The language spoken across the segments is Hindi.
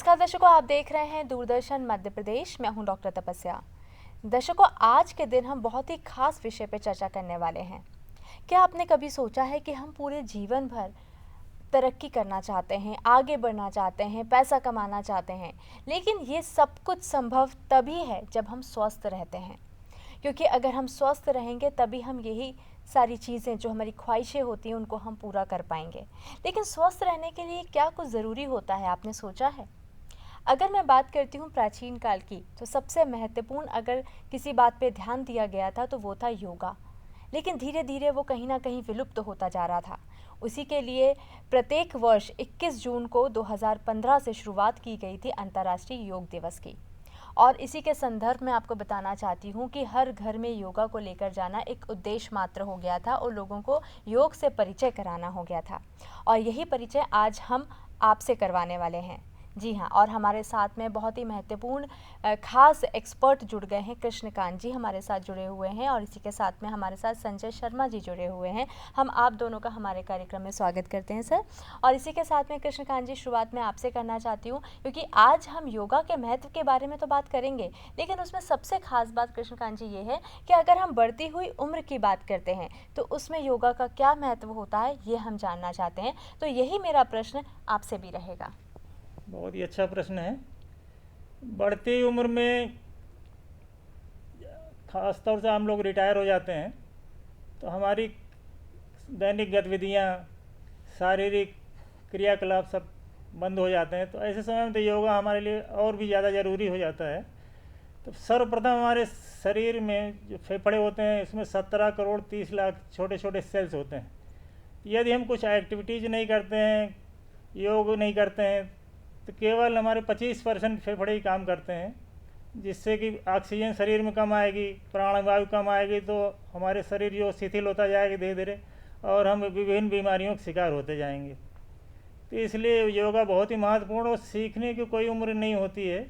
नमस्कार दर्शकों, आप देख रहे हैं दूरदर्शन मध्य प्रदेश। मैं हूं डॉक्टर तपस्या। दर्शकों, आज के दिन हम बहुत ही खास विषय पर चर्चा करने वाले हैं। क्या आपने कभी सोचा है कि हम पूरे जीवन भर तरक्की करना चाहते हैं, आगे बढ़ना चाहते हैं, पैसा कमाना चाहते हैं, लेकिन ये सब कुछ संभव तभी है जब हम स्वस्थ रहते हैं। क्योंकि अगर हम स्वस्थ रहेंगे तभी हम यही सारी चीज़ें जो हमारी ख्वाहिशें होती हैं उनको हम पूरा कर पाएंगे। लेकिन स्वस्थ रहने के लिए क्या कुछ ज़रूरी होता है, आपने सोचा है? अगर मैं बात करती हूँ प्राचीन काल की, तो सबसे महत्वपूर्ण अगर किसी बात पे ध्यान दिया गया था तो वो था योगा। लेकिन धीरे धीरे वो कहीं ना कहीं विलुप्त होता जा रहा था। उसी के लिए प्रत्येक वर्ष 21 जून को 2015 से शुरुआत की गई थी अंतर्राष्ट्रीय योग दिवस की। और इसी के संदर्भ में आपको बताना चाहती हूँ कि हर घर में योगा को लेकर जाना एक उद्देश्य मात्र हो गया था और लोगों को योग से परिचय कराना हो गया था। और यही परिचय आज हम आपसे करवाने वाले हैं। जी हाँ, और हमारे साथ में बहुत ही महत्वपूर्ण खास एक्सपर्ट जुड़ गए हैं। कृष्णकांत जी हमारे साथ जुड़े हुए हैं और इसी के साथ में हमारे साथ संजय शर्मा जी जुड़े हुए हैं। हम आप दोनों का हमारे कार्यक्रम में स्वागत करते हैं सर। और इसी के साथ में कृष्णकांत जी, शुरुआत में आपसे करना चाहती हूँ, क्योंकि आज हम योगा के महत्व के बारे में तो बात करेंगे, लेकिन उसमें सबसे खास बात कृष्णकांत जी ये है कि अगर हम बढ़ती हुई उम्र की बात करते हैं तो उसमें योगा का क्या महत्व होता है, ये हम जानना चाहते हैं। तो यही मेरा प्रश्न आपसे भी रहेगा। बहुत ही अच्छा प्रश्न है। बढ़ती उम्र में ख़ास तौर से हम लोग रिटायर हो जाते हैं तो हमारी दैनिक गतिविधियाँ, शारीरिक क्रियाकलाप सब बंद हो जाते हैं। तो ऐसे समय में तो योगा हमारे लिए और भी ज़्यादा ज़रूरी हो जाता है। तो सर्वप्रथम हमारे शरीर में जो फेफड़े होते हैं इसमें 17 करोड़ 30 लाख छोटे छोटे सेल्स होते हैं। यदि हम कुछ एक्टिविटीज़ नहीं करते हैं, योग नहीं करते हैं, तो केवल हमारे 25% फेफड़े ही काम करते हैं, जिससे कि ऑक्सीजन शरीर में कम आएगी, प्राणवायु कम आएगी, तो हमारे शरीर जो शिथिल होता जाएगा धीरे धीरे और हम विभिन्न बीमारियों के शिकार होते जाएंगे। तो इसलिए योगा बहुत ही महत्वपूर्ण और सीखने की कोई उम्र नहीं होती है।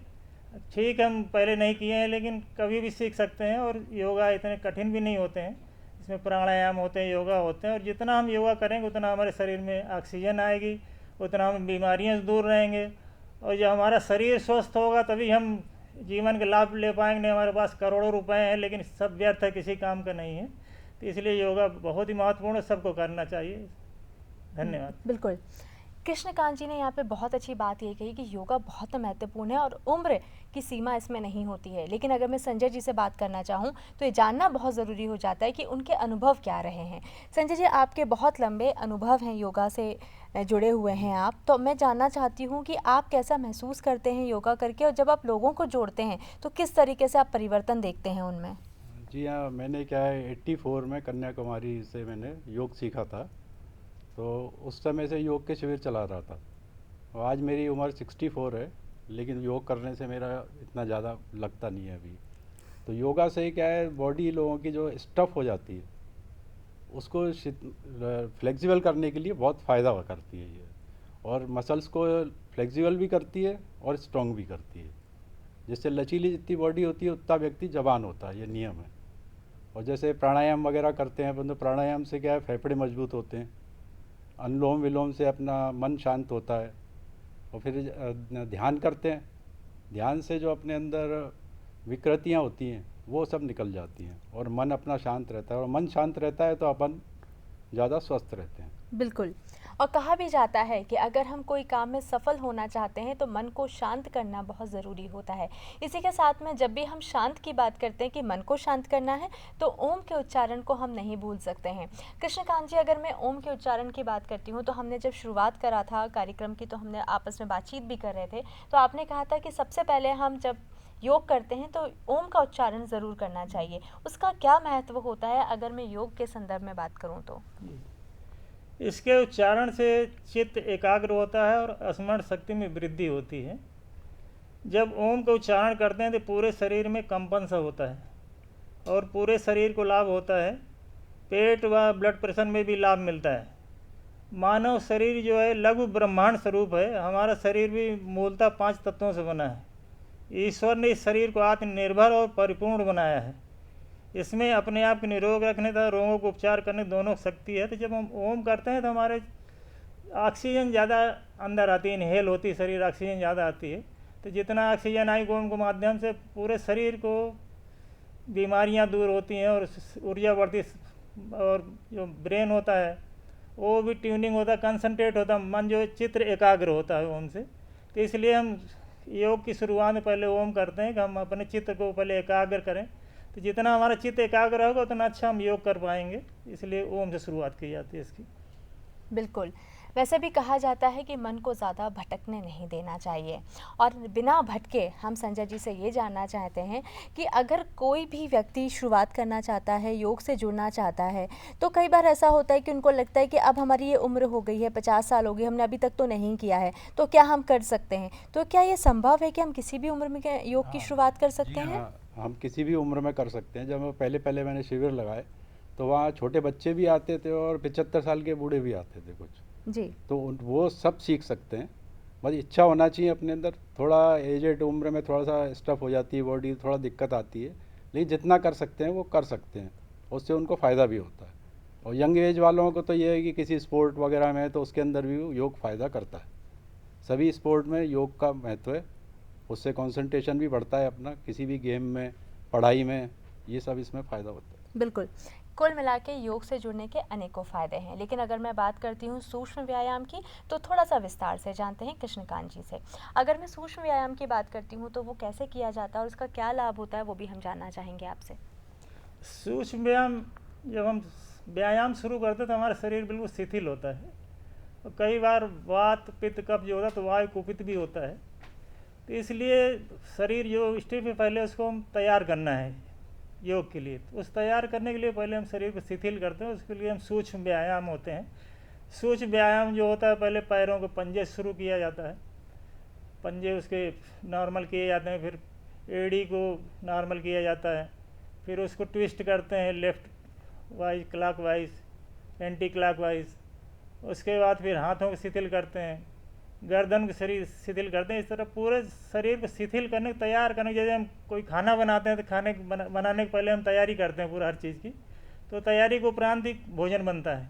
ठीक, हम पहले नहीं किए हैं लेकिन कभी भी सीख सकते हैं और योगा इतने कठिन भी नहीं होते हैं। इसमें प्राणायाम होते हैं, योगा होते हैं, और जितना हम योगा करेंगे उतना हमारे शरीर में ऑक्सीजन आएगी, उतना हम बीमारियों से दूर रहेंगे। और जब हमारा शरीर स्वस्थ होगा तभी हम जीवन के लाभ ले पाएंगे। नहीं, हमारे पास करोड़ों रुपए हैं लेकिन सब व्यर्थ है, किसी काम का नहीं है। तो इसलिए योगा बहुत ही महत्वपूर्ण है, सबको करना चाहिए। धन्यवाद। बिल्कुल। कृष्णकांत जी ने यहाँ पे बहुत अच्छी बात ये कही कि योगा बहुत महत्वपूर्ण है और उम्र की सीमा इसमें नहीं होती है। लेकिन अगर मैं संजय जी से बात करना चाहूँ तो ये जानना बहुत ज़रूरी हो जाता है कि उनके अनुभव क्या रहे हैं। संजय जी, आपके बहुत लंबे अनुभव हैं, योगा से जुड़े हुए हैं आप। तो मैं जानना चाहती हूँ कि आप कैसा महसूस करते हैं योगा करके, और जब आप लोगों को जोड़ते हैं तो किस तरीके से आप परिवर्तन देखते हैं उनमें? जी हाँ, मैंने क्या है 84 में कन्याकुमारी से मैंने योग सीखा था। तो उस समय से योग के शिविर चला रहा था और आज मेरी उम्र 64 है, लेकिन योग करने से मेरा इतना ज़्यादा लगता नहीं है अभी। तो योगा से क्या है, बॉडी लोगों की जो स्टफ़ हो जाती है उसको फ्लेक्सिबल करने के लिए बहुत फ़ायदा करती है ये, और मसल्स को फ्लेक्सिबल भी करती है और स्ट्रॉन्ग भी करती है। जिससे लचीली जितनी बॉडी होती है उतना व्यक्ति जवान होता है, ये नियम है। और जैसे प्राणायाम वगैरह करते हैं अपन, तो प्राणायाम से क्या है, फेफड़े मजबूत होते हैं। अनुलोम विलोम से अपना मन शांत होता है। और फिर ध्यान करते हैं, ध्यान से जो अपने अंदर विकृतियाँ होती हैं वो सब निकल जाती हैं और मन अपना शांत रहता है। और मन शांत रहता है तो अपन ज़्यादा स्वस्थ रहते हैं। बिल्कुल। और कहा भी जाता है कि अगर हम कोई काम में सफल होना चाहते हैं तो मन को शांत करना बहुत ज़रूरी होता है। इसी के साथ में जब भी हम शांत की बात करते हैं कि मन को शांत करना है, तो ओम के उच्चारण को हम नहीं भूल सकते हैं। कृष्णकांत जी, अगर मैं ओम के उच्चारण की बात करती हूँ तो हमने जब शुरुआत करा था कार्यक्रम की तो हमने आपस में बातचीत भी कर रहे थे, तो आपने कहा था कि सबसे पहले हम जब योग करते हैं तो ओम का उच्चारण ज़रूर करना चाहिए। उसका क्या महत्व होता है अगर मैं योग के संदर्भ में बात करूँ तो? इसके उच्चारण से चित्त एकाग्र होता है और स्मरण शक्ति में वृद्धि होती है। जब ओम का उच्चारण करते हैं तो पूरे शरीर में कंपन सा होता है और पूरे शरीर को लाभ होता है। पेट व ब्लड प्रेशर में भी लाभ मिलता है। मानव शरीर जो है लघु ब्रह्मांड स्वरूप है। हमारा शरीर भी मूलतः 5 तत्वों से बना है। ईश्वर ने इस शरीर को आत्मनिर्भर और परिपूर्ण बनाया है। इसमें अपने आप को निरोग रखने तथा रोगों को उपचार करने दोनों शक्ति है। तो जब हम ओम करते हैं तो हमारे ऑक्सीजन ज़्यादा अंदर आती है, इनहेल होती है, शरीर ऑक्सीजन ज़्यादा आती है। तो जितना ऑक्सीजन आई ओम के माध्यम से पूरे शरीर को बीमारियां दूर होती हैं और ऊर्जा बढ़ती है। और जो ब्रेन होता है वो भी ट्यूनिंग होता है, कंसंट्रेट होता है, मन जो चित्र एकाग्र होता है ओम से। तो इसलिए हम योग की शुरुआत में पहले ओम करते हैं कि हम अपने चित्त को पहले एकाग्र करें। तो जितना हमारा चित्त एकाग्र होगा उतना अच्छा हम योग कर पाएंगे, इसलिए ओम से शुरुआत की जाती है इसकी। बिल्कुल। वैसे भी कहा जाता है कि मन को ज़्यादा भटकने नहीं देना चाहिए, और बिना भटके हम संजय जी से ये जानना चाहते हैं कि अगर कोई भी व्यक्ति शुरुआत करना चाहता है, योग से जुड़ना चाहता है, तो कई बार ऐसा होता है कि उनको लगता है कि अब हमारी ये उम्र हो गई है, 50 साल हो गई, हमने अभी तक तो नहीं किया है, तो क्या हम कर सकते हैं? तो क्या ये संभव है कि हम किसी भी उम्र में योग की शुरुआत कर सकते हैं? हाँ, हम किसी भी उम्र में कर सकते हैं। जब पहले मैंने शिविर लगाए तो वहाँ छोटे बच्चे भी आते थे और 75 साल के बूढ़े भी आते थे कुछ। जी। तो वो सब सीख सकते हैं, बस इच्छा होना चाहिए अपने अंदर। थोड़ा एजेड उम्र में थोड़ा सा स्टफ हो जाती है बॉडी, थोड़ा दिक्कत आती है, लेकिन जितना कर सकते हैं वो कर सकते हैं, उससे उनको फ़ायदा भी होता है। और यंग एज वालों को तो ये है कि किसी स्पोर्ट वगैरह में है तो उसके अंदर भी योग फ़ायदा करता है। सभी स्पोर्ट में योग का महत्व है, उससे कंसंट्रेशन भी बढ़ता है अपना, किसी भी गेम में, पढ़ाई में, ये सब इसमें फ़ायदा होता है। बिल्कुल। कुल मिला के योग से जुड़ने के अनेकों फ़ायदे हैं, लेकिन अगर मैं बात करती हूँ सूक्ष्म व्यायाम की, तो थोड़ा सा विस्तार से जानते हैं कृष्णकांत जी से। अगर मैं सूक्ष्म व्यायाम की बात करती हूँ तो वो कैसे किया जाता है और उसका क्या लाभ होता है, वो भी हम जानना चाहेंगे आपसे। सूक्ष्म व्यायाम, जब हम व्यायाम शुरू करते हैं तो हमारा शरीर बिल्कुल शिथिल होता है, और कई बार वात पित्त कब्ज जो होता है तो वायु कुपित भी होता है। तो इसलिए शरीर जो स्टेप है पहले उसको हम तैयार करना है योग के लिए। तो उस तैयार करने के लिए पहले हम शरीर को शिथिल करते हैं, उसके लिए हम सूक्ष्म व्यायाम होते हैं। सूक्ष्म व्यायाम जो होता है, पहले पैरों को पंजे शुरू किया जाता है, पंजे उसके नॉर्मल किए जाते हैं, फिर एड़ी को नॉर्मल किया जाता है, फिर उसको ट्विस्ट करते हैं left wise, clock wise, anti clock wise. उसके बाद फिर हाथों को शिथिल करते हैं, गर्दन को शरीर शिथिल करते हैं। इस तरह पूरे शरीर को शिथिल करने तैयार करने, जैसे हम कोई खाना बनाते हैं तो खाने बनाने के पहले हम तैयारी करते हैं पूरा हर चीज़ की, तो तैयारी के उपरांत ही भोजन बनता है।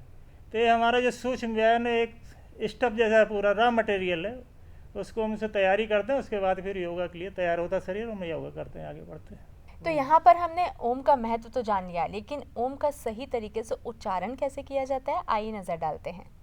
तो ये हमारा जो सूक्ष्म व्यायाम है, एक स्टफ जैसा पूरा रॉ मटेरियल है, उसको हम उसे तैयारी करते हैं। उसके बाद फिर योगा के लिए तैयार होता है शरीर, और हम योगा करते हैं, आगे बढ़ते हैं। तो यहाँ पर हमने ओम का महत्व तो जान लिया, लेकिन ओम का सही तरीके से उच्चारण कैसे किया जाता है, आइए नज़र डालते हैं।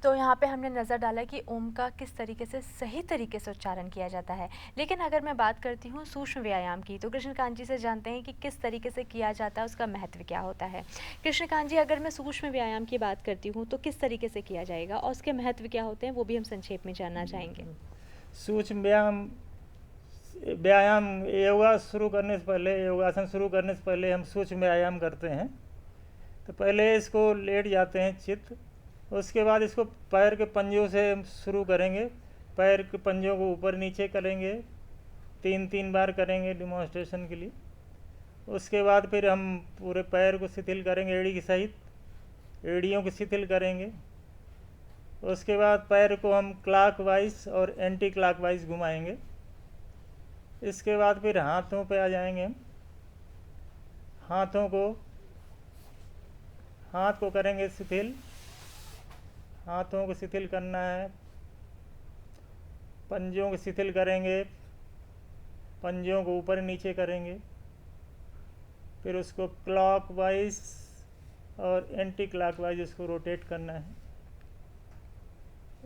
तो यहाँ पे हमने नज़र डाला कि ओम का किस तरीके से सही तरीके से उच्चारण किया जाता है। लेकिन अगर मैं बात करती हूँ सूक्ष्म व्यायाम की, तो कृष्णकांत जी से जानते हैं कि किस तरीके से किया जाता है, उसका महत्व क्या होता है। कृष्णकांत जी, अगर मैं सूक्ष्म व्यायाम की बात करती हूँ तो किस तरीके से किया जाएगा और उसके महत्व क्या होते हैं, वो भी हम संक्षेप में जानना चाहेंगे। सूक्ष्म व्यायाम योगा शुरू करने से पहले, योगासन शुरू करने से पहले हम सूक्ष्म व्यायाम करते हैं। तो पहले इसको लेट जाते हैं चित्त, उसके बाद इसको पैर के पंजों से हम शुरू करेंगे। पैर के पंजों को ऊपर नीचे करेंगे, 3 बार करेंगे डिमॉन्स्ट्रेशन के लिए। उसके बाद फिर हम पूरे पैर को शिथिल करेंगे, एड़ी के सहित एड़ियों को शिथिल करेंगे। उसके बाद पैर को हम क्लॉक वाइज और एंटी क्लॉक वाइज घुमाएंगे। इसके बाद फिर हाथों पे आ जाएंगे हम, हाथ को करेंगे शिथिल, हाथों को शिथिल करना है, पंजों को शिथिल करेंगे, पंजों को ऊपर नीचे करेंगे, फिर उसको क्लॉक वाइज और एंटी क्लॉक वाइज उसको रोटेट करना है।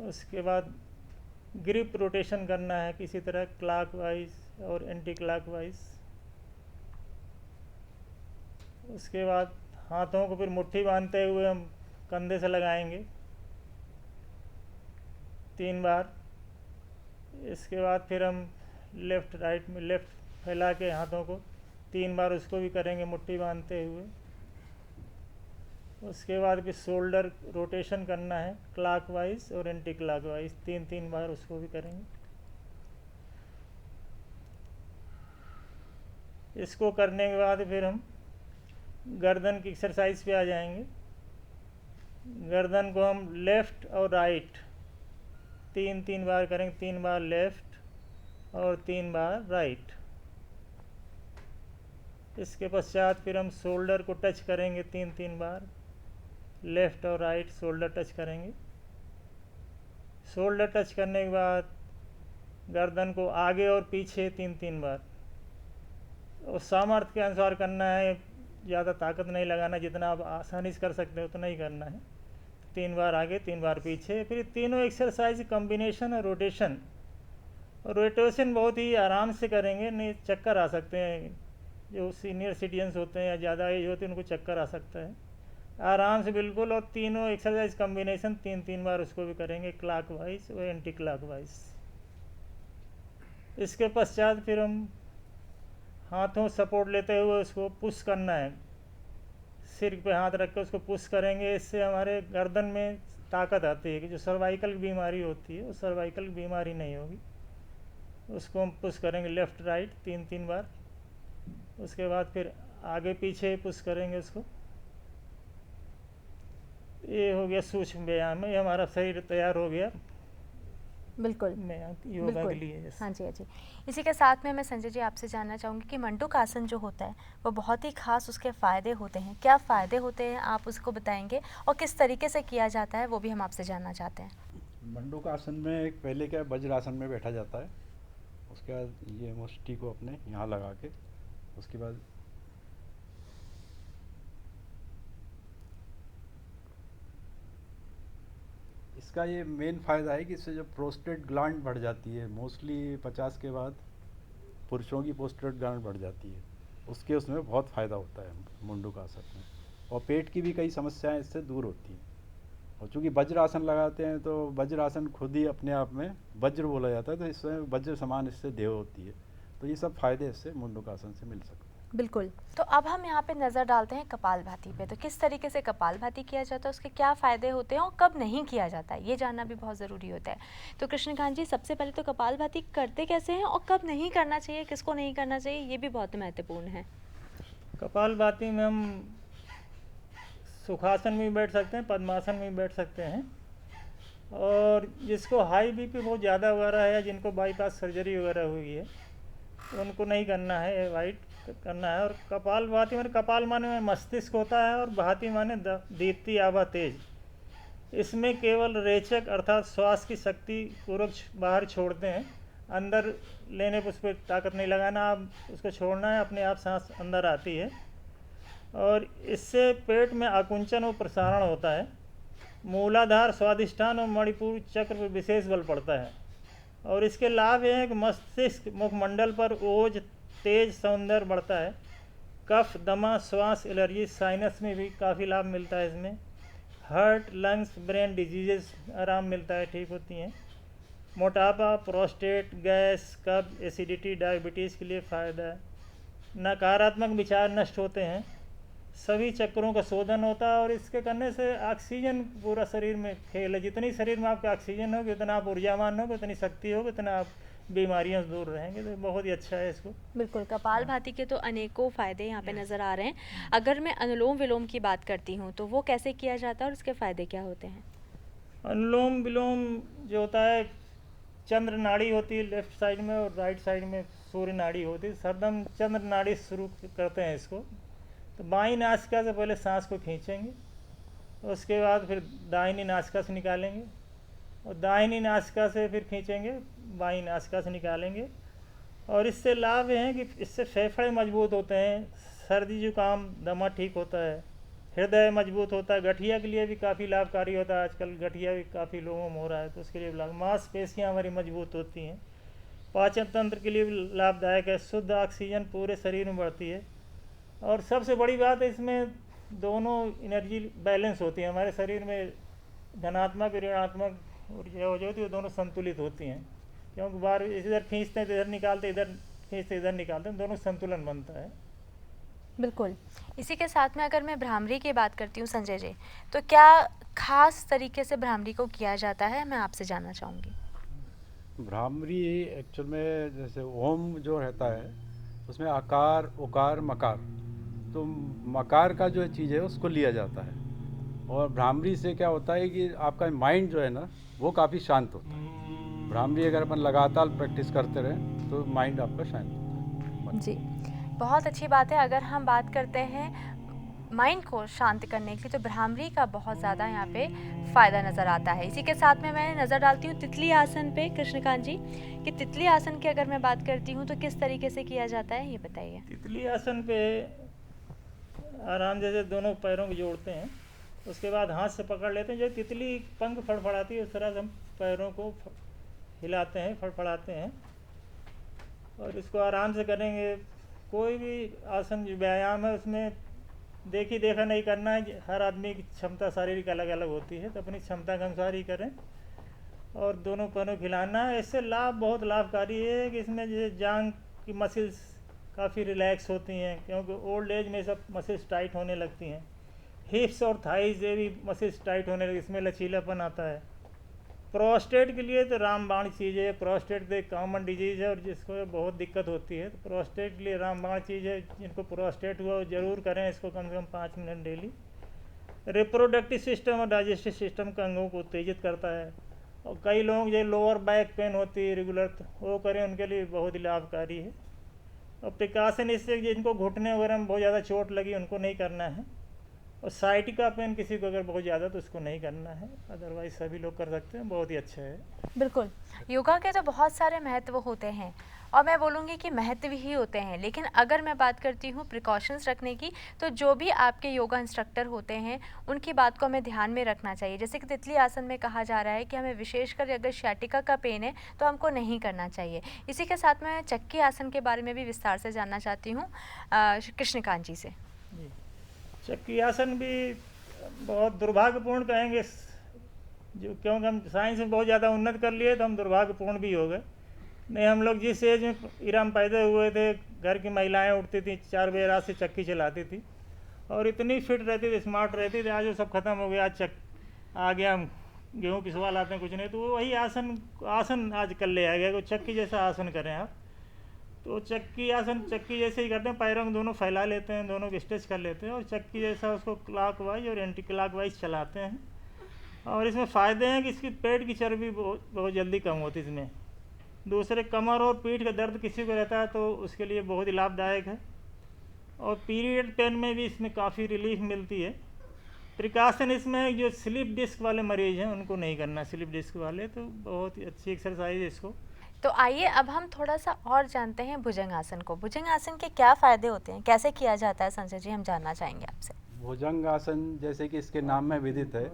उसके बाद ग्रिप रोटेशन करना है किसी तरह, क्लॉक वाइज और एंटी क्लॉक वाइज। उसके बाद हाथों को फिर मुट्ठी बांधते हुए हम कंधे से लगाएंगे 3 बार। इसके बाद फिर हम लेफ़्ट राइट में लेफ़्ट फैला के हाथों को 3 बार उसको भी करेंगे मुट्ठी बांधते हुए। उसके बाद भी शोल्डर रोटेशन करना है क्लॉकवाइज और एंटी क्लॉकवाइज, 3 बार उसको भी करेंगे। इसको करने के बाद फिर हम गर्दन की एक्सरसाइज पे आ जाएंगे। गर्दन को हम लेफ़्ट और राइट 3 बार करेंगे, 3 बार लेफ़्ट और 3 बार राइट। इसके पश्चात फिर हम शोल्डर को टच करेंगे 3 बार, लेफ़्ट और राइट शोल्डर टच करेंगे। शोल्डर टच करने के बाद गर्दन को आगे और पीछे 3 बार, और सामर्थ्य के अनुसार करना है, ज़्यादा ताकत नहीं लगाना, जितना आप आसानी से कर सकते हो उतना ही करना है। 3 बार आगे 3 बार पीछे। फिर तीनों एक्सरसाइज कॉम्बिनेशन और रोटेशन, और रोटेशन बहुत ही आराम से करेंगे, नहीं चक्कर आ सकते हैं। जो सीनियर सिटीजन्स होते हैं या ज़्यादा एज होती है उनको चक्कर आ सकता है। आराम से बिल्कुल, और तीनों एक्सरसाइज कॉम्बिनेशन 3 बार उसको भी करेंगे क्लॉकवाइज और एंटी क्लॉकवाइज। इसके पश्चात फिर हम हाथों सपोर्ट लेते हुए उसको पुश करना है, सिर पे हाथ रख कर उसको पुश करेंगे। इससे हमारे गर्दन में ताकत आती है कि जो सर्वाइकल बीमारी होती है वो सर्वाइकल बीमारी नहीं होगी। उसको हम पुश करेंगे लेफ़्ट राइट 3 बार। उसके बाद फिर आगे पीछे पुश करेंगे उसको। ये हो गया सूक्ष्म व्यायाम, ये हमारा शरीर तैयार हो गया बिल्कुल योगा के बिल्कुल। लिए। हाँ जी, हाँ जी। इसी के साथ में मैं संजय जी आपसे जानना चाहूँगी कि मंडूक आसन जो होता है वो बहुत ही खास उसके फ़ायदे होते हैं। क्या फ़ायदे होते हैं आप उसको बताएंगे, और किस तरीके से किया जाता है वो भी हम आपसे जानना चाहते हैं। मंडूक आसन में एक पहले क्या वज्रासन में बैठा जाता है, उसके बाद ये मुष्टि को अपने यहाँ लगा के, उसके बाद इसका ये मेन फ़ायदा है कि इससे जो प्रोस्टेट ग्लैंड बढ़ जाती है, मोस्टली 50 के बाद पुरुषों की प्रोस्टेट ग्लैंड बढ़ जाती है, उसके उसमें बहुत फ़ायदा होता है मंडूक आसन में। और पेट की भी कई समस्याएं इससे दूर होती हैं। और चूँकि वज्रासन लगाते हैं तो वज्रासन खुद ही अपने आप में वज्र बोला जाता है, तो इसमें वज्र समान इससे देह होती है। तो ये सब फ़ायदे इससे मंडूक आसन से मिल सकते हैं। बिल्कुल। तो अब हम यहाँ पे नज़र डालते हैं कपालभाति पे। तो किस तरीके से कपालभाति किया जाता है, उसके क्या फ़ायदे होते हैं और कब नहीं किया जाता है, ये जानना भी बहुत ज़रूरी होता है। तो कृष्णकांत जी, सबसे पहले तो कपालभाति करते कैसे हैं और कब नहीं करना चाहिए, किसको नहीं करना चाहिए, ये भी बहुत महत्वपूर्ण है। कपालभाति में हम सुखासन में भी बैठ सकते हैं, पद्मासन में भी बैठ सकते हैं। और जिसको हाई बीपी बहुत ज़्यादा वगैरह है, जिनको बाईपास सर्जरी वगैरह हुई है, तो उनको नहीं करना है, अवॉइड करना है। और कपालभाति में कपाल माने मस्तिष्क होता है, और भाति माने दीप्ति आभा तेज। इसमें केवल रेचक अर्थात श्वास की शक्ति पूर्वक बाहर छोड़ते हैं, अंदर लेने पर उस पर ताकत नहीं लगाना, आप उसको छोड़ना है, अपने आप सांस अंदर आती है। और इससे पेट में आकुंचन और प्रसारण होता है। मूलाधार, स्वादिष्ठान और मणिपुर चक्र पर विशेष बल पड़ता है। और इसके लाभ ये हैं कि मस्तिष्क मुखमंडल पर ओज, तेज, सौंदर्य बढ़ता है। कफ, दमा, श्वास, एलर्जी, साइनस में भी काफ़ी लाभ मिलता है इसमें। हार्ट, लंग्स, ब्रेन डिजीजेस आराम मिलता है, ठीक होती हैं। मोटापा, प्रोस्टेट, गैस, कब्ज, एसिडिटी, डायबिटीज़ के लिए फ़ायदा है। नकारात्मक विचार नष्ट होते हैं, सभी चक्रों का शोधन होता है। और इसके करने से ऑक्सीजन पूरा शरीर में खेल है। जितनी शरीर में आपका ऑक्सीजन होगी उतना आप ऊर्जावान होगे, उतनी शक्ति होगी, उतना आप बीमारियों से दूर रहेंगे। तो बहुत ही अच्छा है इसको। बिल्कुल, कपालभाति के तो अनेकों फ़ायदे यहाँ पे नज़र आ रहे हैं। अगर मैं अनुलोम विलोम की बात करती हूँ तो वो कैसे किया जाता है और उसके फ़ायदे क्या होते हैं। अनुलोम विलोम जो होता है, चंद्र नाड़ी होती है लेफ्ट साइड में, और राइट साइड में सूर्य नाड़ी होती है। सरदम चंद्र नाड़ी शुरू करते हैं इसको। तो बाईं नासिका से पहले सांस को खींचेंगे, उसके बाद फिर दाहिनी नासिका से निकालेंगे, और दाहिनी नासिका से फिर खींचेंगे, बाईं नासिका से निकालेंगे। और इससे लाभ ये हैं कि इससे फेफड़े मजबूत होते हैं, सर्दी जुकाम दमा ठीक होता है, हृदय मजबूत होता है। गठिया के लिए भी काफ़ी लाभकारी होता है, आजकल गठिया भी काफ़ी लोगों में हो रहा है, तो उसके लिए भी लाभ। मांसपेशियाँ हमारी मजबूत होती हैं। पाचन तंत्र के लिए भी लाभदायक है, शुद्ध ऑक्सीजन पूरे शरीर में बढ़ती है। और सबसे बड़ी बात है, इसमें दोनों एनर्जी बैलेंस होती है। हमारे शरीर में धनात्मक ऋणात्मक ऊर्जा जो होती है वो दोनों संतुलित होती हैं, क्योंकि बार इधर खींचते हैं तो इधर निकालते, इधर खींचते इधर निकालते हैं, दोनों संतुलन बनता है। बिल्कुल। इसी के साथ में अगर मैं भ्रामरी की बात करती हूँ संजय जी, तो क्या ख़ास तरीके से भ्रामरी को किया जाता है? मैं आपसे जानना चाहूँगी। भ्रामरी एक्चुअल में जैसे ओम जो रहता है उसमें आकार उकार मकार, तो मकार का जो चीज़ है उसको लिया जाता है। और भ्रामरी से क्या होता है कि आपका माइंड जो है ना वो काफ़ी शांत होता है। भ्रामरी अगर अपन लगातार प्रैक्टिस करते रहें तो माइंड आपका शांत होता है। जी, बहुत अच्छी बात है। अगर हम बात करते हैं माइंड को शांत करने के लिए, तो भ्रामरी का बहुत ज़्यादा यहाँ पे फ़ायदा नज़र आता है। इसी के साथ में मैं नज़र डालती हूँ तितली आसन पे कृष्णकांत जी, कि तितली आसन की अगर मैं बात करती हूँ तो किस तरीके से किया जाता है, ये बताइए? तितली आसन पे आराम जैसे दोनों पैरों को जोड़ते हैं, उसके बाद हाथ से पकड़ लेते हैं। जो तितली पंख फड़फड़ाती है उस तरह से हम पैरों को हिलाते हैं, फड़फड़ाते हैं, और इसको आराम से करेंगे। कोई भी आसन जो व्यायाम है उसमें देखी देखा नहीं करना है। हर आदमी की क्षमता शारीरिक अलग अलग होती है, तो अपनी क्षमता के अनुसार ही करें और दोनों पैरों को हिलाना है। इससे लाभ बहुत लाभकारी है कि इसमें जैसे जांग की मसल्स काफ़ी रिलैक्स होती हैं, क्योंकि ओल्ड एज में सब मसल्स टाइट होने लगती हैं। हिप्स और थाइज ये भी मसल्स टाइट होने लगती, इसमें लचीलापन आता है। प्रोस्टेट के लिए तो रामबाण चीज़ है। प्रोस्टेट तो एक कॉमन डिजीज़ है और जिसको बहुत दिक्कत होती है, तो प्रोस्टेट के लिए रामबाण चीज़ है। जिनको प्रोस्टेट हुआ वो ज़रूर करें इसको, कम से कम 5 मिनट डेली। रिप्रोडक्टिव सिस्टम और डाइजेस्टिव सिस्टम के अंगों को उत्तेजित करता है। और कई लोग जो लोअर बैक पेन होती है रेगुलर, तो वो करें, उनके लिए बहुत ही लाभकारी है। और प्रिकॉशन इससे जिनको घुटने वगैरह में बहुत ज़्यादा चोट लगी उनको नहीं करना है, और साइटिका पेन किसी को अगर बहुत ज़्यादा तो उसको नहीं करना है। अदरवाइज सभी लोग कर सकते हैं, बहुत ही अच्छा है। बिल्कुल, योगा के तो बहुत सारे महत्व होते हैं, और मैं बोलूँगी कि महत्व ही होते हैं, लेकिन अगर मैं बात करती हूँ प्रिकॉशंस रखने की, तो जो भी आपके योगा इंस्ट्रक्टर होते हैं उनकी बात को हमें ध्यान में रखना चाहिए। जैसे कि तितली आसन में कहा जा रहा है कि हमें विशेषकर अगर sciatica का पेन है तो हमको नहीं करना चाहिए। इसी के साथ मैं चक्की आसन के बारे में भी विस्तार से जानना चाहती हूँ कृष्णकांत जी से। जी, चक्की आसन भी बहुत दुर्भाग्यपूर्ण कहेंगे, जो क्योंकि हम साइंस में बहुत ज़्यादा उन्नत कर लिए तो हम दुर्भाग्यपूर्ण भी हो गए। नहीं, हम लोग जिस एज में इराम पैदा हुए थे, घर की महिलाएं उठती थी 4 बजे रात से चक्की चलाती थी और इतनी फिट रहती थी, स्मार्ट रहती थी। आज वो सब खत्म हो गया। आज आ गया, हम गेहूँ पिसवा लाते हैं, कुछ नहीं, तो वो वही आसन आसन आज कल ले आ गया, वो चक्की जैसा आसन करें आप। तो चक्की आसन चक्की जैसे ही करते हैं, पैरों को दोनों फैला लेते हैं, दोनों को स्ट्रेच कर लेते हैं और चक्की जैसा उसको क्लॉकवाइज और एंटी क्लॉकवाइज चलाते हैं। और इसमें फ़ायदे हैं कि इसकी पेट की चर्बी बहुत बहुत जल्दी कम होती है इसमें। दूसरे, कमर और पीठ का दर्द किसी को रहता है तो उसके लिए बहुत ही लाभदायक है। और पीरियड पेन में भी इसमें काफ़ी रिलीफ मिलती है। प्रिकॉशन इसमें जो स्लिप डिस्क वाले मरीज़ हैं उनको नहीं करना, स्लिप डिस्क वाले, तो बहुत ही अच्छी एक्सरसाइज है इसको। तो आइए अब हम थोड़ा सा और जानते हैं भुजंग आसन को। भुजंग आसन के क्या फ़ायदे होते हैं, कैसे किया जाता है संजय जी, हम जानना चाहेंगे आपसे। भुजंग आसन जैसे कि इसके नाम में विदित है,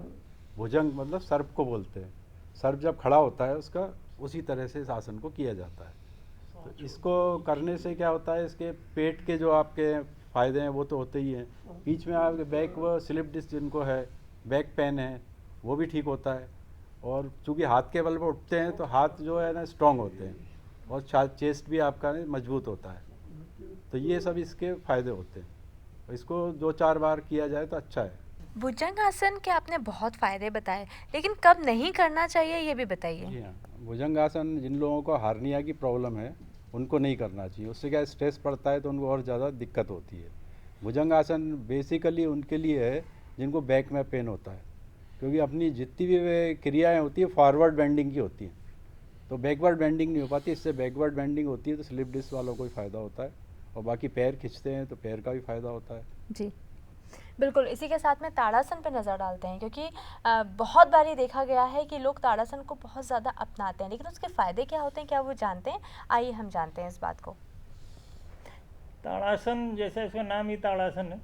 भुजंग मतलब सर्प को बोलते हैं। सर्प जब खड़ा होता है उसका उसी तरह से इस आसन को किया जाता है। तो इसको करने से क्या होता है, इसके पेट के जो आपके फ़ायदे हैं वो तो होते ही हैं, बीच में आपके बैक व स्लिप डिस्क जिनको है, बैक पेन है, वो भी ठीक होता है। और चूँकि हाथ के बल पर उठते हैं तो हाथ जो है ना स्ट्रॉन्ग होते हैं और चेस्ट भी आपका मजबूत होता है। तो ये सब इसके फ़ायदे होते हैं। इसको 2-4 बार किया जाए तो अच्छा है। भुजंग आसन के आपने बहुत फ़ायदे बताए, लेकिन कब नहीं करना चाहिए ये भी बताइए। जी हाँ, भुजंगासन जिन लोगों को हार्निया की प्रॉब्लम है उनको नहीं करना चाहिए। उससे क्या स्ट्रेस पड़ता है तो उनको और ज़्यादा दिक्कत होती है। भुजंगासन बेसिकली उनके लिए है जिनको बैक में पेन होता है, क्योंकि अपनी जितनी भी वे क्रियाएं होती है फॉरवर्ड बेंडिंग की होती हैं, तो बैकवर्ड बेंडिंग नहीं हो पाती। इससे बैकवर्ड बेंडिंग होती है तो स्लिप डिस्क वालों को ही फ़ायदा होता है, और बाकी पैर खींचते हैं तो पैर का भी फ़ायदा होता है। जी, बिल्कुल। इसी के साथ में ताड़ासन पे नज़र डालते हैं, क्योंकि बहुत बारी देखा गया है कि लोग ताड़ासन को बहुत ज़्यादा अपनाते हैं, लेकिन उसके फ़ायदे क्या होते हैं, क्या वो जानते हैं? आइए हम जानते हैं इस बात को। ताड़ासन, जैसे इसका नाम ही ताड़ासन है,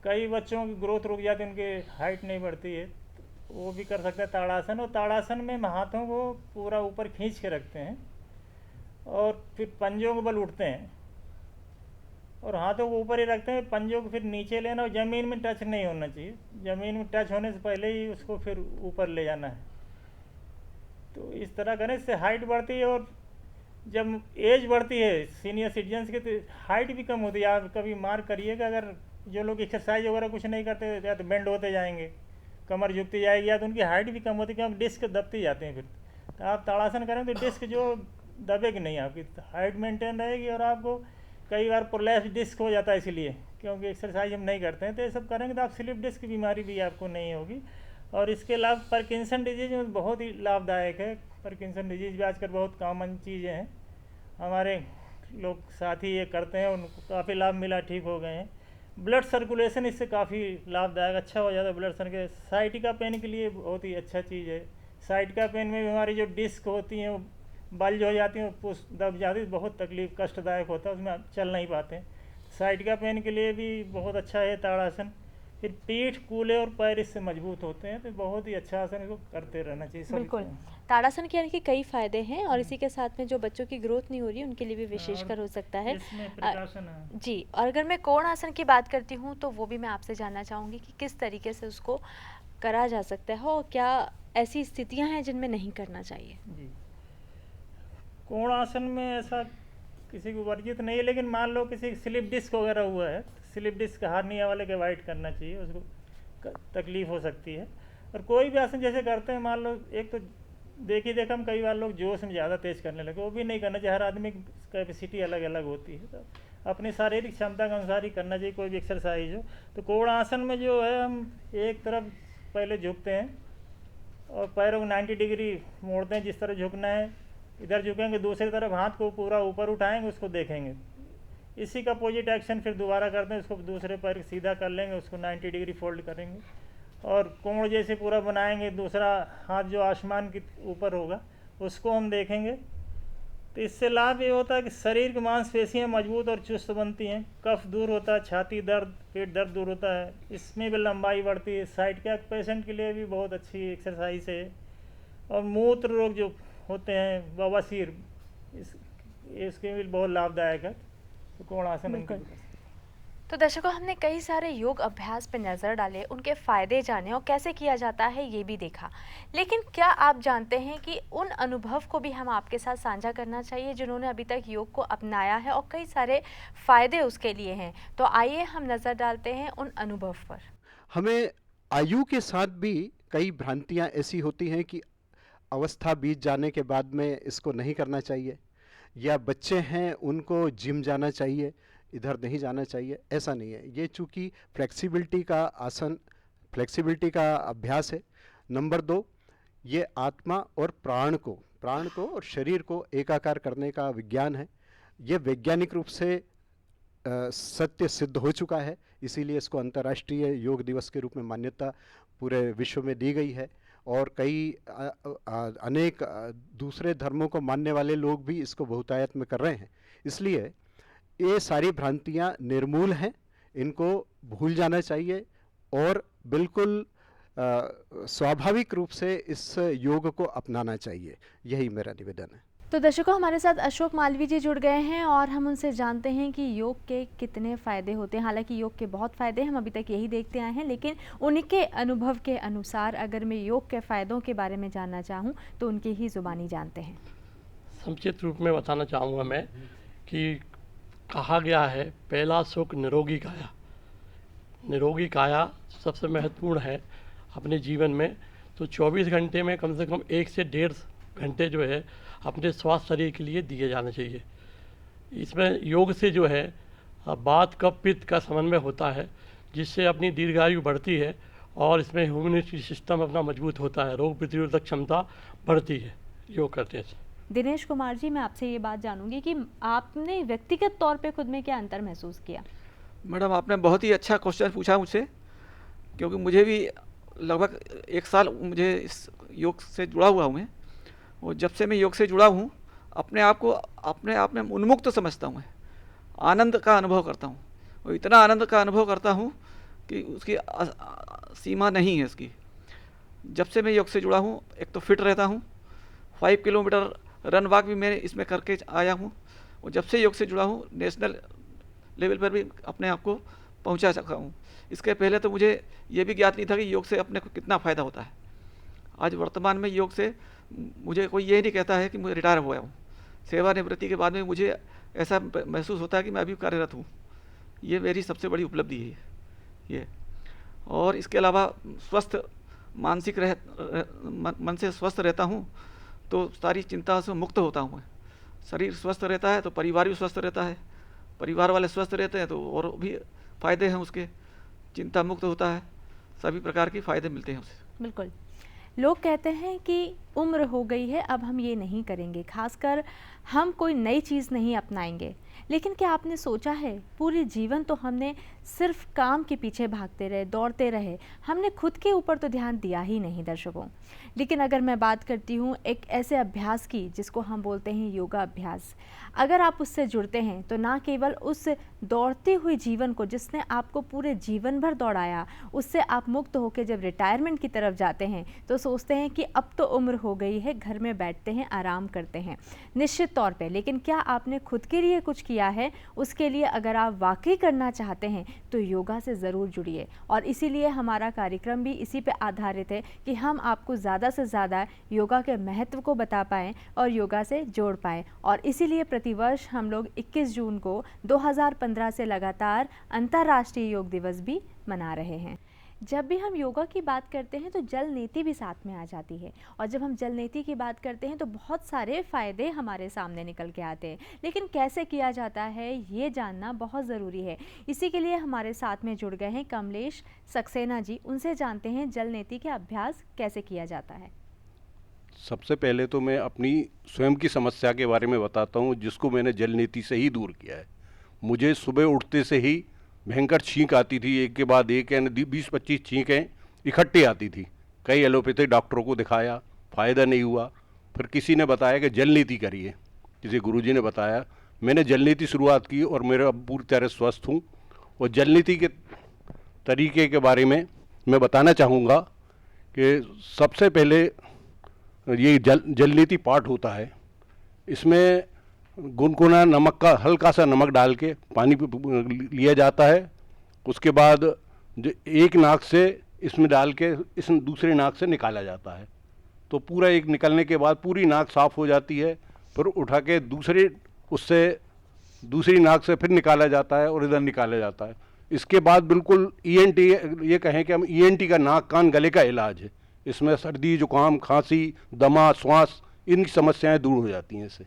कई बच्चों की ग्रोथ रुक जाती है, उनकी हाइट नहीं बढ़ती है, तो वो भी कर सकते हैं ताड़ासन। और ताड़ासन में हम हाथों को पूरा ऊपर खींच के रखते हैं और फिर पंजों के बल उठते हैं और हाथों को ऊपर ही रखते हैं, पंजों को फिर नीचे लेना और ज़मीन में टच नहीं होना चाहिए। ज़मीन में टच होने से पहले ही उसको फिर ऊपर ले जाना है। तो इस तरह करने से हाइट बढ़ती है और जब एज बढ़ती है सीनियर सिटीजन्स की तो हाइट भी कम होती है। आप कभी मार्क करिएगा, अगर जो लोग एक्सरसाइज वगैरह कुछ नहीं करते या तो बेंड होते जाएंगे, कमर झुकती जाएगी, या तो उनकी हाइट भी कम होती है क्योंकि डिस्क दबती जाते हैं। फिर तो आप ताड़ासन करें तो डिस्क जो दबेगी नहीं, आपकी हाइट मेंटेन रहेगी। और आपको कई बार प्रोलैप्स डिस्क हो जाता है इसलिए क्योंकि एक्सरसाइज हम नहीं करते हैं। तो ये सब करेंगे तो आप स्लिप डिस्क की बीमारी भी आपको नहीं होगी। और इसके अलावा पार्किंसन डिजीज में बहुत ही लाभदायक है। पार्किंसन डिजीज भी आजकल बहुत कॉमन चीज़ें हैं, हमारे लोग साथी ये करते हैं, उनको काफ़ी लाभ मिला, ठीक हो गए हैं। ब्लड सर्कुलेशन इससे काफ़ी लाभदायक अच्छा हो जाता है। ब्लड सर्कुलेशन साइटिका पेन के लिए बहुत ही अच्छा चीज़ है। साइटिका पेन में भी हमारी जो डिस्क होती हैं वो बल्ज हो जाती हैं, वो दब जाती है, बहुत तकलीफ कष्टदायक होता है, उसमें आप चल नहीं पाते हैं। साइटिका पेन के लिए भी बहुत अच्छा है ताड़ासन। फिर पीठ, कूल्हे और पैर इससे मजबूत होते हैं, तो बहुत ही अच्छा आसन, इसको करते रहना चाहिए सभी बिल्कुल। को। ताड़ासन के यानी कि कई फायदे हैं और इसी के साथ में जो बच्चों की ग्रोथ नहीं हो रही उनके लिए भी और विशेषकर हो सकता है। इसमें प्रिकॉशन है। जी, और अगर मैं कोण आसन की बात करती हूँ तो वो भी मैं आपसे जानना चाहूँगी कि किस तरीके से उसको करा जा सकता है और क्या ऐसी स्थितियाँ हैं जिनमें नहीं करना चाहिए? जी, कोण आसन में ऐसा किसी को वर्जित नहीं है, लेकिन मान लो किसी की स्लिप डिस्क वगैरह हुआ है, स्लिप डिस्क हार्निया वाले के अवॉइड करना चाहिए, उसको तकलीफ हो सकती है। और कोई भी आसन जैसे करते हैं, मान लो एक तो देखिए देखा हम कई बार लोग जोश में ज़्यादा तेज करने लगे, वो भी नहीं करना चाहिए। हर आदमी की कैपेसिटी अलग अलग होती है, तो अपनी शारीरिक क्षमता के अनुसार ही करना चाहिए कोई भी एक्सरसाइज हो। तो कोण आसन में जो है हम एक तरफ पहले झुकते हैं और पैरों को 90 डिग्री मोड़ते हैं, जिस तरह झुकना है इधर झुकेंगे, दूसरी तरफ हाथ को पूरा ऊपर उठाएंगे, उसको देखेंगे, इसी का अपोजिट एक्शन फिर दोबारा करते हैं, उसको दूसरे पैर सीधा कर लेंगे, उसको 90 डिग्री फोल्ड करेंगे और कोण जैसे पूरा बनाएंगे। दूसरा हाथ जो आसमान के ऊपर होगा उसको हम देखेंगे। तो इससे लाभ ये होता है कि शरीर की मांसपेशियाँ मजबूत और चुस्त बनती हैं, कफ दूर होता है, छाती दर्द, पेट दर्द दूर होता है, इसमें भी लंबाई बढ़ती है। साइटिका पेशेंट के लिए भी बहुत अच्छी एक्सरसाइज है। और मूत्र रोग जो होते हैं, बवासीर, इसके भी बहुत लाभदायक है। तो कोण आसन बिल्कुल। उनके लिए। तो दर्शकों, हमने कई सारे योग अभ्यास पर नज़र डाले, उनके फ़ायदे जाने और कैसे किया जाता है ये भी देखा। लेकिन क्या आप जानते हैं कि उन अनुभव को भी हम आपके साथ साझा करना चाहिए जिन्होंने अभी तक योग को अपनाया है और कई सारे फ़ायदे उसके लिए हैं। तो आइए हम नज़र डालते हैं उन अनुभव पर। हमें आयु के साथ भी कई भ्रांतियां ऐसी होती हैं कि अवस्था बीत जाने के बाद में इसको नहीं करना चाहिए, या बच्चे हैं उनको जिम जाना चाहिए, इधर नहीं जाना चाहिए। ऐसा नहीं है, ये चूँकि फ्लेक्सिबिलिटी का आसन, फ्लेक्सिबिलिटी का अभ्यास है। नंबर 2, ये आत्मा और प्राण को और शरीर को एकाकार करने का विज्ञान है। ये वैज्ञानिक रूप से सत्य सिद्ध हो चुका है, इसीलिए इसको अंतर्राष्ट्रीय योग दिवस के रूप में मान्यता पूरे विश्व में दी गई है। और कई अनेक दूसरे धर्मों को मानने वाले लोग भी इसको बहुतायत में कर रहे हैं। इसलिए ये सारी भ्रांतियाँ निर्मूल हैं, इनको भूल जाना चाहिए और बिल्कुल स्वाभाविक रूप से इस योग को अपनाना चाहिए। यही मेरा निवेदन है। तो दर्शकों, हमारे साथ अशोक मालवीय जी जुड़ गए हैं और हम उनसे जानते हैं कि योग के कितने फ़ायदे होते हैं। हालांकि योग के बहुत फ़ायदे हम अभी तक यही देखते आए हैं, लेकिन उनके अनुभव के अनुसार अगर मैं योग के फ़ायदों के बारे में जानना चाहूँ तो उनकी ही ज़ुबानी जानते हैं। संक्षिप्त रूप में बताना चाहूँगा मैं कि कहा गया है, पहला सुख निरोगी काया। निरोगी काया सबसे महत्वपूर्ण है अपने जीवन में। तो 24 घंटे में कम से कम 1 से 1.5 घंटे जो है अपने स्वास्थ्य शरीर के लिए दिए जाने चाहिए। इसमें योग से जो है वात कफ पित्त का समन्वय होता है, जिससे अपनी दीर्घायु बढ़ती है और इसमें इम्यूनिटी सिस्टम अपना मजबूत होता है, रोग प्रतिरोधक क्षमता बढ़ती है योग करने से। दिनेश कुमार जी, मैं आपसे ये बात जानूंगी कि आपने व्यक्तिगत तौर पे खुद में क्या अंतर महसूस किया? मैडम, आपने बहुत ही अच्छा क्वेश्चन पूछा मुझसे, क्योंकि मुझे भी लगभग 1 साल मुझे इस योग से जुड़ा हुआ हूँ मैं। और जब से मैं योग से जुड़ा हूँ, अपने आप को अपने आप में उन्मुक्त समझता हूँ मैं, आनंद का अनुभव करता हूँ। और इतना आनंद का अनुभव करता हूँ कि उसकी सीमा नहीं है इसकी। जब से मैं योग से जुड़ा हूँ, एक तो फिट रहता हूँ, 5 किलोमीटर रन वॉक भी मैं इसमें करके आया हूँ। और जब से योग से जुड़ा हूँ, नेशनल लेवल पर भी अपने आप को पहुँचा सका हूँ। इसके पहले तो मुझे ये भी ज्ञात नहीं था कि योग से अपने को कितना फ़ायदा होता है। आज वर्तमान में योग से मुझे कोई ये नहीं कहता है कि मुझे रिटायर हुआ हूँ, सेवानिवृत्ति के बाद में मुझे ऐसा महसूस होता है कि मैं अभी कार्यरत हूँ। ये मेरी सबसे बड़ी उपलब्धि है ये। और इसके अलावा स्वस्थ मानसिक मन से स्वस्थ रहता हूँ तो सारी चिंता से मुक्त होता हूँ मैं। शरीर स्वस्थ रहता है तो परिवार भी स्वस्थ रहता है, परिवार वाले स्वस्थ रहते हैं तो और भी फ़ायदे हैं उसके, चिंता मुक्त होता है, सभी प्रकार के फ़ायदे मिलते हैं उससे। बिल्कुल। लोग कहते हैं कि उम्र हो गई है, अब हम ये नहीं करेंगे, खासकर हम कोई नई चीज़ नहीं अपनाएंगे। लेकिन क्या आपने सोचा है, पूरे जीवन तो हमने सिर्फ काम के पीछे भागते रहे, दौड़ते रहे, हमने खुद के ऊपर तो ध्यान दिया ही नहीं दर्शकों। लेकिन अगर मैं बात करती हूँ एक ऐसे अभ्यास की जिसको हम बोलते हैं योगा अभ्यास, अगर आप उससे जुड़ते हैं तो ना केवल उस दौड़ते हुए जीवन को जिसने आपको पूरे जीवन भर दौड़ाया, उससे आप मुक्त होकर जब रिटायरमेंट की तरफ जाते हैं तो सोचते हैं कि अब तो उम्र हो गई है, घर में बैठते हैं, आराम करते हैं, निश्चित तौर पे। लेकिन क्या आपने खुद के लिए कुछ किया है? उसके लिए अगर आप वाकई करना चाहते हैं तो योगा से ज़रूर जुड़िए। और इसीलिए हमारा कार्यक्रम भी इसी पे आधारित है कि हम आपको ज़्यादा से ज़्यादा योगा के महत्व को बता पाएँ और योगा से जोड़ पाएँ। और इसीलिए प्रतिवर्ष हम लोग 21 जून को 2015 से लगातार अंतर्राष्ट्रीय योग दिवस भी मना रहे हैं। जब भी हम योगा की बात करते हैं तो जल नीति भी साथ में आ जाती है, और जब हम जल नीति की बात करते हैं तो बहुत सारे फ़ायदे हमारे सामने निकल के आते हैं। लेकिन कैसे किया जाता है ये जानना बहुत ज़रूरी है। इसी के लिए हमारे साथ में जुड़ गए हैं कमलेश सक्सेना जी। उनसे जानते हैं जल नीति के अभ्यास कैसे किया जाता है। सबसे पहले तो मैं अपनी स्वयं की समस्या के बारे में बताता हूँ, जिसको मैंने जल नीति से ही दूर किया है। मुझे सुबह उठते से ही भयंकर छींक आती थी, एक के बाद एक, यानी 20-25 छींकें इकट्ठी आती थी। कई एलोपैथिक डॉक्टरों को दिखाया, फ़ायदा नहीं हुआ। फिर किसी ने बताया कि जल नीति करिए, किसी गुरुजी ने बताया। मैंने जल नीति शुरुआत की और मेरा अब पूरी तरह स्वस्थ हूँ। और जल नीति के तरीके के बारे में मैं बताना चाहूँगा कि सबसे पहले ये जल नीति पाठ होता है। इसमें गुनगुना नमक का हल्का सा नमक डाल के पानी लिया जाता है। उसके बाद जो एक नाक से इसमें डाल के इस दूसरे नाक से निकाला जाता है। तो पूरा एक निकलने के बाद पूरी नाक साफ़ हो जाती है। फिर उठा के दूसरी नाक से फिर निकाला जाता है और इधर निकाला जाता है। इसके बाद बिल्कुल ENT, ये कहें कि हम ENT का नाक कान गले का इलाज है। इसमें सर्दी जुकाम खांसी दमा श्वास इन समस्याएं दूर हो जाती हैं इससे।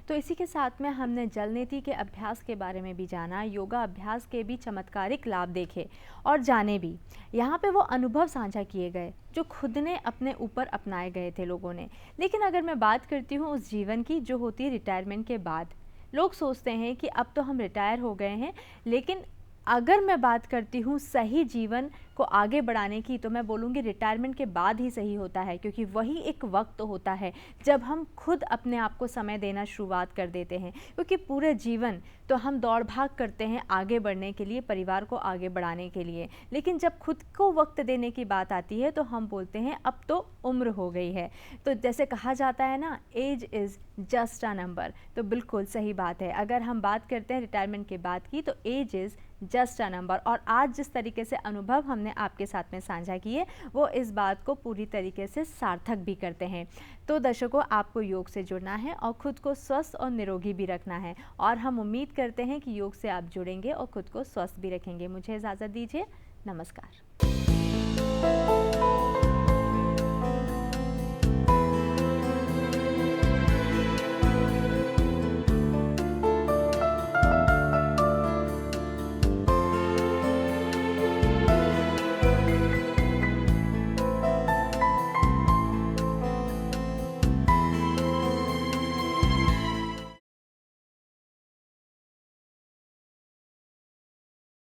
तो इसी के साथ में हमने जल नीति के अभ्यास के बारे में भी जाना, योगा अभ्यास के भी चमत्कारिक लाभ देखे और जाने भी। यहाँ पे वो अनुभव साझा किए गए जो खुद ने अपने ऊपर अपनाए गए थे लोगों ने। लेकिन अगर मैं बात करती हूँ उस जीवन की जो होती है रिटायरमेंट के बाद, लोग सोचते हैं कि अब तो हम रिटायर हो गए हैं। लेकिन अगर मैं बात करती हूँ सही जीवन को आगे बढ़ाने की, तो मैं बोलूँगी रिटायरमेंट के बाद ही सही होता है, क्योंकि वही एक वक्त होता है जब हम खुद अपने आप को समय देना शुरुआत कर देते हैं। क्योंकि पूरे जीवन तो हम दौड़ भाग करते हैं आगे बढ़ने के लिए, परिवार को आगे बढ़ाने के लिए, लेकिन जब खुद को वक्त देने की बात आती है तो हम बोलते हैं अब तो उम्र हो गई है। तो जैसे कहा जाता है ना, age is just a number, तो बिल्कुल सही बात है। अगर हम बात करते हैं रिटायरमेंट के बाद की, तो age is just a number. और आज जिस तरीके से अनुभव हमने आपके साथ में साझा किए, वो इस बात को पूरी तरीके से सार्थक भी करते हैं। तो दर्शकों, आपको योग से जुड़ना है और खुद को स्वस्थ और निरोगी भी रखना है, और हम उम्मीद करते हैं कि योग से आप जुड़ेंगे और खुद को स्वस्थ भी रखेंगे। मुझे इजाज़त दीजिए, नमस्कार।